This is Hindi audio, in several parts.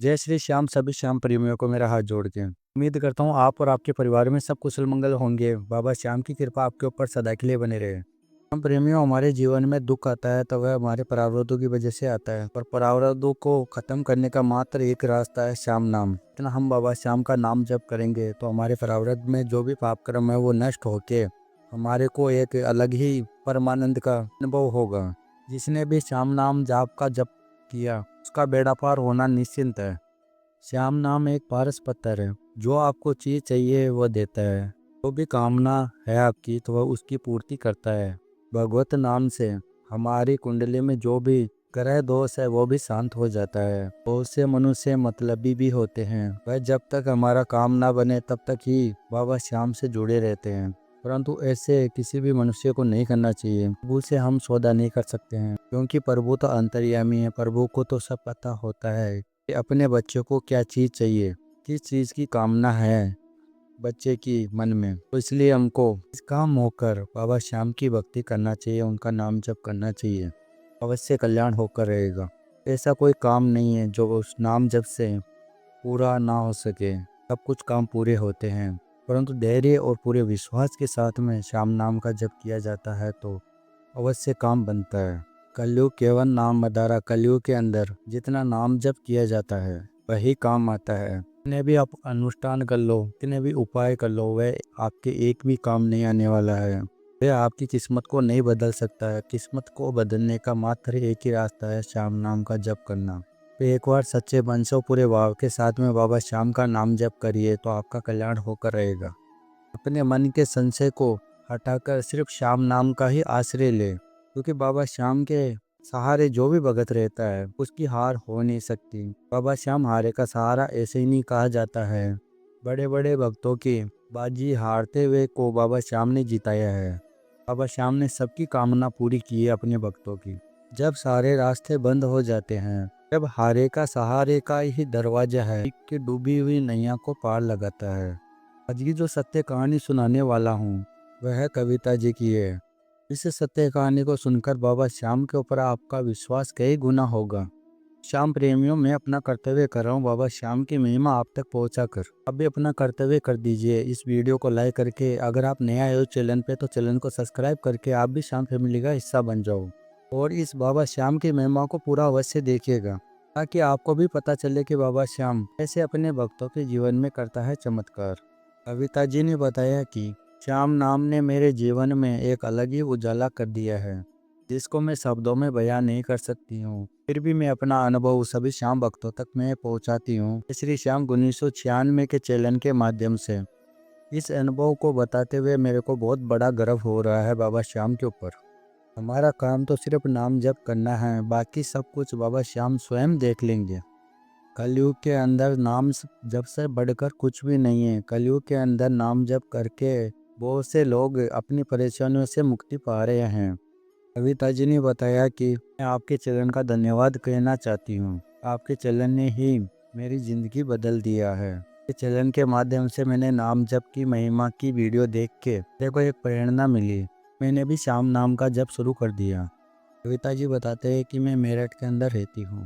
जय श्री श्याम सभी श्याम प्रेमियों को मेरा हाथ जोड़ के उम्मीद करता हूँ आप और आपके परिवार में सब कुशल मंगल होंगे। बाबा श्याम की कृपा आपके ऊपर सदा के लिए बने रहे। हम प्रेमियों, हमारे जीवन में दुख आता है तो वह हमारे प्रारब्धों की वजह से आता है, पर प्रारब्धों को खत्म करने का मात्र एक रास्ता है, श्याम नाम। इतना हम बाबा श्याम का नाम जप करेंगे तो हमारे प्रारब्ध में जो भी पाप कर्म है वो नष्ट होके हमारे को एक अलग ही परमानंद का अनुभव होगा। जिसने भी श्याम नाम जाप का जप किया उसका बेड़ा पार होना निश्चिंत है। श्याम नाम एक पारस पत्थर है जो आपको चीज चाहिए वह देता है। जो भी कामना है आपकी तो वह उसकी पूर्ति करता है। भगवत नाम से हमारी कुंडली में जो भी ग्रह दोष है वो भी शांत हो जाता है। बहुत से मनुष्य मतलबी भी होते हैं, वह जब तक हमारा काम ना बने तब तक ही बाबा श्याम से जुड़े रहते हैं, परंतु ऐसे किसी भी मनुष्य को नहीं करना चाहिए। प्रभु से हम सौदा नहीं कर सकते हैं, क्योंकि प्रभु तो अंतर्यामी है। प्रभु को तो सब पता होता है कि अपने बच्चों को क्या चीज़ चाहिए, किस चीज़ की कामना है बच्चे की मन में। तो इसलिए हमको इस काम होकर बाबा श्याम की भक्ति करना चाहिए, उनका नाम जप करना चाहिए। अवश्य कल्याण होकर रहेगा। ऐसा कोई काम नहीं है जो उस नाम जप से पूरा ना हो सके। सब कुछ काम पूरे होते हैं, परंतु धैर्य और पूरे विश्वास के साथ में श्याम नाम का जप किया जाता है तो अवश्य काम बनता है। कलयुग केवल नाम मदारा। कलयुग के अंदर जितना नाम जप किया जाता है वही काम आता है। कितने भी आप अनुष्ठान कर लो, कितने भी उपाय कर लो, वह आपके एक भी काम नहीं आने वाला है। वह आपकी किस्मत को नहीं बदल सकता है। किस्मत को बदलने का मात्र एक ही रास्ता है, श्याम नाम का जप करना। तो एक बार सच्चे मन से पूरे भाव के साथ में बाबा श्याम का नाम जप करिए तो आपका कल्याण होकर रहेगा। अपने मन के संशय को हटाकर सिर्फ श्याम नाम का ही आश्रय ले, क्योंकि बाबा श्याम के सहारे जो भी भगत रहता है उसकी हार हो नहीं सकती। बाबा श्याम हारे का सहारा ऐसे ही नहीं कहा जाता है। बड़े बड़े भक्तों की बाजी हारते हुए को बाबा श्याम ने जिताया है। बाबा श्याम ने सबकी कामना पूरी की है अपने भक्तों की। जब सारे रास्ते बंद हो जाते हैं, जब हारे का सहारे का ही दरवाजा है कि डूबी हुई नैया को पार लगाता है। आज की जो सत्य कहानी सुनाने वाला हूँ वह कविता जी की है। इस सत्य कहानी को सुनकर बाबा श्याम के ऊपर आपका विश्वास कई गुना होगा। श्याम प्रेमियों, मैं अपना कर्तव्य कर रहा हूँ बाबा श्याम की महिमा आप तक पहुँचा कर। आप भी अपना कर्तव्य कर दीजिए, इस वीडियो को लाइक करके। अगर आप नया आए हो चैनल पे तो चैनल को सब्सक्राइब करके आप भी श्याम फैमिली का हिस्सा बन जाओ। और इस बाबा श्याम की महिमा को पूरा अवश्य देखिएगा, ताकि आपको भी पता चले कि बाबा श्याम कैसे अपने भक्तों के जीवन में करता है चमत्कार। कविता जी ने बताया कि श्याम नाम ने मेरे जीवन में एक अलग ही उजाला कर दिया है, जिसको मैं शब्दों में बयान नहीं कर सकती हूँ। फिर भी मैं अपना अनुभव सभी श्याम भक्तों तक मैं पहुँचाती हूँ श्री श्याम 1996 के चैनल के माध्यम से। इस अनुभव को बताते हुए मेरे को बहुत बड़ा गर्व हो रहा है बाबा श्याम के ऊपर। हमारा काम तो सिर्फ नाम जप करना है, बाकी सब कुछ बाबा श्याम स्वयं देख लेंगे। कलयुग के अंदर नाम जप से बढ़कर कुछ भी नहीं है। कलयुग के अंदर नाम जप करके बहुत से लोग अपनी परेशानियों से मुक्ति पा रहे हैं। कविता जी ने बताया कि मैं आपके चरण का धन्यवाद कहना चाहती हूँ। आपके चरण ने ही मेरी ज़िंदगी बदल दिया है। इस चरण के माध्यम से मैंने नाम जप की महिमा की वीडियो देख के मेरे को एक प्रेरणा मिली। मैंने भी श्याम नाम का जप शुरू कर दिया। कविता जी बताते हैं कि मैं मेरठ के अंदर रहती हूँ।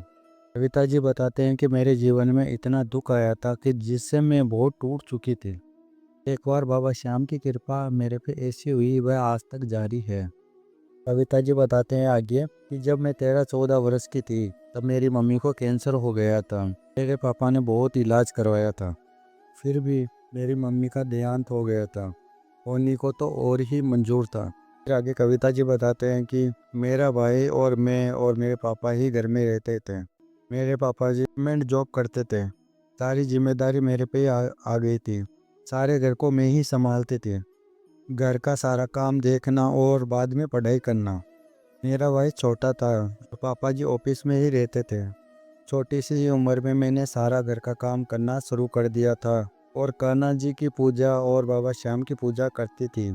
कविता जी बताते हैं कि मेरे जीवन में इतना दुख आया था कि जिससे मैं बहुत टूट चुकी थी। एक बार बाबा श्याम की कृपा मेरे पे ऐसी हुई, वह आज तक जारी है। कविता जी बताते हैं आगे कि जब मैं 13-14 वर्ष की थी तब मेरी मम्मी को कैंसर हो गया था। मेरे पापा ने बहुत इलाज करवाया था, फिर भी मेरी मम्मी का देहांत हो गया था। होने को तो और ही मंजूर था। फिर आगे कविता जी बताते हैं कि मेरा भाई और मैं और मेरे पापा ही घर में रहते थे। मेरे पापा जी गवर्नमेंट जॉब करते थे। सारी जिम्मेदारी मेरे पे आ गई थी। सारे घर को मैं ही संभालते थे। घर का सारा काम देखना और बाद में पढ़ाई करना। मेरा भाई छोटा था और पापा जी ऑफिस में ही रहते थे। छोटी सी उम्र में मैंने सारा घर का काम करना शुरू कर दिया था और कान्हा जी की पूजा और बाबा श्याम की पूजा करती थी।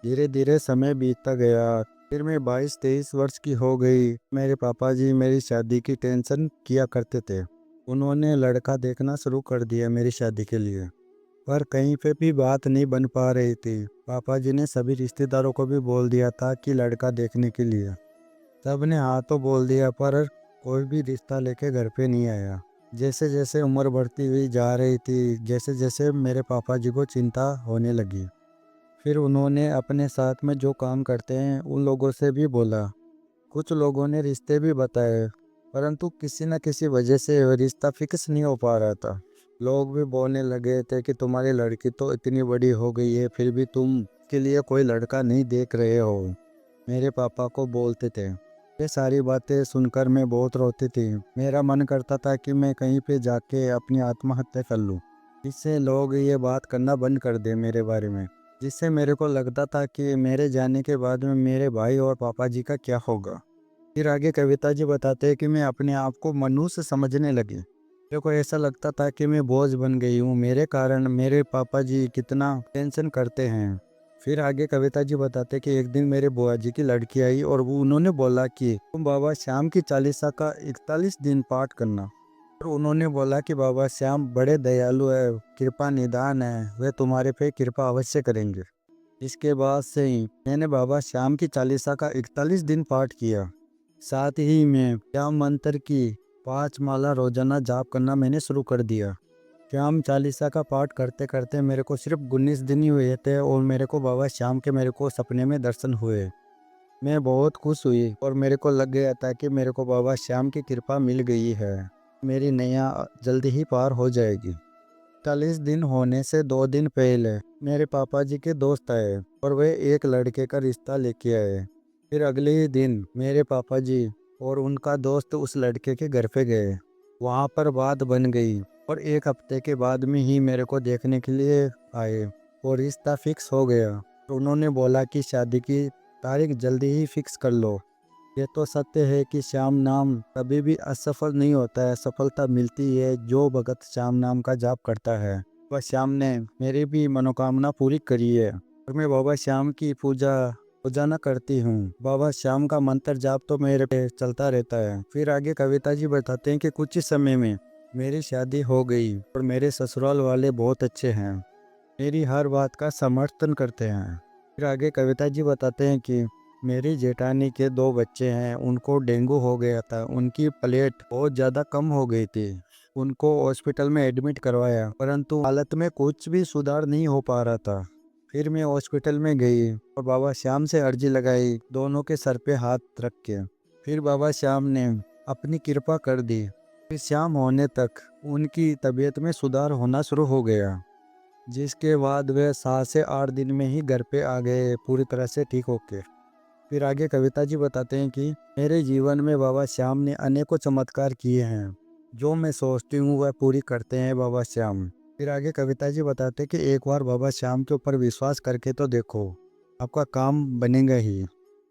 धीरे धीरे समय बीतता गया। फिर मैं 22-23 वर्ष की हो गई। मेरे पापा जी मेरी शादी की टेंशन किया करते थे। उन्होंने लड़का देखना शुरू कर दिया मेरी शादी के लिए, पर कहीं पे भी बात नहीं बन पा रही थी। पापा जी ने सभी रिश्तेदारों को भी बोल दिया था कि लड़का देखने के लिए। सब ने हाँ तो बोल दिया, पर कोई भी रिश्ता लेके घर पे नहीं आया। जैसे जैसे उम्र बढ़ती हुई जा रही थी, जैसे जैसे मेरे पापा जी को चिंता होने लगी, फिर उन्होंने अपने साथ में जो काम करते हैं उन लोगों से भी बोला। कुछ लोगों ने रिश्ते भी बताए, परंतु किसी न किसी वजह से रिश्ता फिक्स नहीं हो पा रहा था। लोग भी बोलने लगे थे कि तुम्हारी लड़की तो इतनी बड़ी हो गई है, फिर भी तुम के लिए कोई लड़का नहीं देख रहे हो, मेरे पापा को बोलते थे। ये सारी बातें सुनकर मैं बहुत रोती थी। मेरा मन करता था कि मैं कहीं पे जाके अपनी आत्महत्या कर लूं, जिससे लोग ये बात करना बंद कर दें मेरे बारे में। जिससे मेरे को लगता था कि मेरे जाने के बाद में मेरे भाई और पापा जी का क्या होगा। फिर आगे कविता जी बताते हैं कि मैं अपने आप को मनुष्य समझने लगी। मेरे को ऐसा लगता था कि मैं बोझ बन गई हूँ, मेरे कारण मेरे पापा जी कितना टेंशन करते हैं। फिर आगे कविता जी बताते हैं कि एक दिन मेरे बुआ जी की लड़की आई और वो उन्होंने बोला कि तुम बाबा श्याम की चालीसा का 41 दिन पाठ करना। और उन्होंने बोला कि बाबा श्याम बड़े दयालु है, कृपा निदान है, वे तुम्हारे पे कृपा अवश्य करेंगे। इसके बाद से ही मैंने बाबा श्याम की चालीसा का 41 दिन पाठ किया। साथ ही में श्याम मंत्र की 5 माला रोजाना जाप करना मैंने शुरू कर दिया। श्याम चालीसा का पाठ करते करते मेरे को सिर्फ 19 दिन ही हुए थे और मेरे को बाबा श्याम के मेरे को सपने में दर्शन हुए। मैं बहुत खुश हुई और मेरे को लग गया था कि मेरे को बाबा श्याम की कृपा मिल गई है, मेरी नैया जल्दी ही पार हो जाएगी। 40 दिन होने से 2 दिन पहले मेरे पापा जी के दोस्त आए और वे एक लड़के का रिश्ता लेके आए। फिर अगले ही दिन मेरे पापा जी और उनका दोस्त उस लड़के के घर पे गए। वहाँ पर बात बन गई और 1 हफ्ते के बाद में ही मेरे को देखने के लिए आए और रिश्ता फिक्स हो गया। तो उन्होंने बोला कि शादी की तारीख जल्दी ही फिक्स कर लो। ये तो सत्य है कि श्याम नाम कभी भी असफल नहीं होता है, सफलता मिलती है जो भगत श्याम नाम का जाप करता है। वह श्याम ने मेरी भी मनोकामना पूरी करी है और मैं बाबा श्याम की पूजा रोजाना करती हूँ। बाबा श्याम का मंत्र जाप तो मेरे पे चलता रहता है। फिर आगे कविता जी बताते हैं कि कुछ ही समय में मेरी शादी हो गई और मेरे ससुराल वाले बहुत अच्छे हैं, मेरी हर बात का समर्थन करते हैं। फिर आगे कविता जी बताते हैं कि मेरी जेठानी के 2 बच्चे हैं, उनको डेंगू हो गया था, उनकी प्लेट बहुत ज़्यादा कम हो गई थी। उनको हॉस्पिटल में एडमिट करवाया, परंतु हालत में कुछ भी सुधार नहीं हो पा रहा था। फिर मैं हॉस्पिटल में गई और बाबा श्याम से अर्जी लगाई, दोनों के सर पे हाथ रख के। फिर बाबा श्याम ने अपनी कृपा कर दी। फिर शाम होने तक उनकी तबीयत में सुधार होना शुरू हो गया, जिसके बाद वे 7 से 8 दिन में ही घर पे आ गए पूरी तरह से ठीक होके। फिर आगे कविता जी बताते हैं कि मेरे जीवन में बाबा श्याम ने अनेकों चमत्कार किए हैं, जो मैं सोचती हूँ वह पूरी करते हैं बाबा श्याम। फिर आगे कविता जी बताते हैं कि एक बार बाबा श्याम के ऊपर विश्वास करके तो देखो, आपका काम बनेगा ही।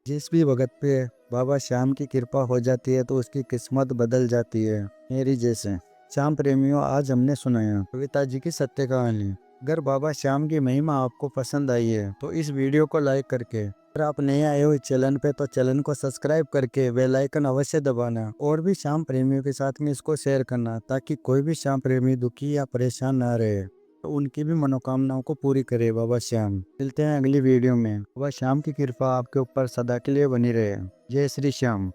जिस भी भगत पे बाबा श्याम की कृपा हो जाती है तो उसकी किस्मत बदल जाती है, मेरी जैसे। श्याम प्रेमियों, आज हमने सुनाया कविता जी की सत्य कहानी। अगर बाबा श्याम की महिमा आपको पसंद आई है तो इस वीडियो को लाइक करके, अगर आप नए आए हो इस चैनल पे तो चैनल को सब्सक्राइब करके बेल आइकन अवश्य दबाना और भी श्याम प्रेमियों के साथ में इसको शेयर करना, ताकि कोई भी श्याम प्रेमी दुखी या परेशान ना रहे, तो उनकी भी मनोकामनाओं को पूरी करे बाबा श्याम। मिलते हैं अगली वीडियो में। बाबा श्याम की कृपा आपके ऊपर सदा के लिए बनी रहे। जय श्री श्याम।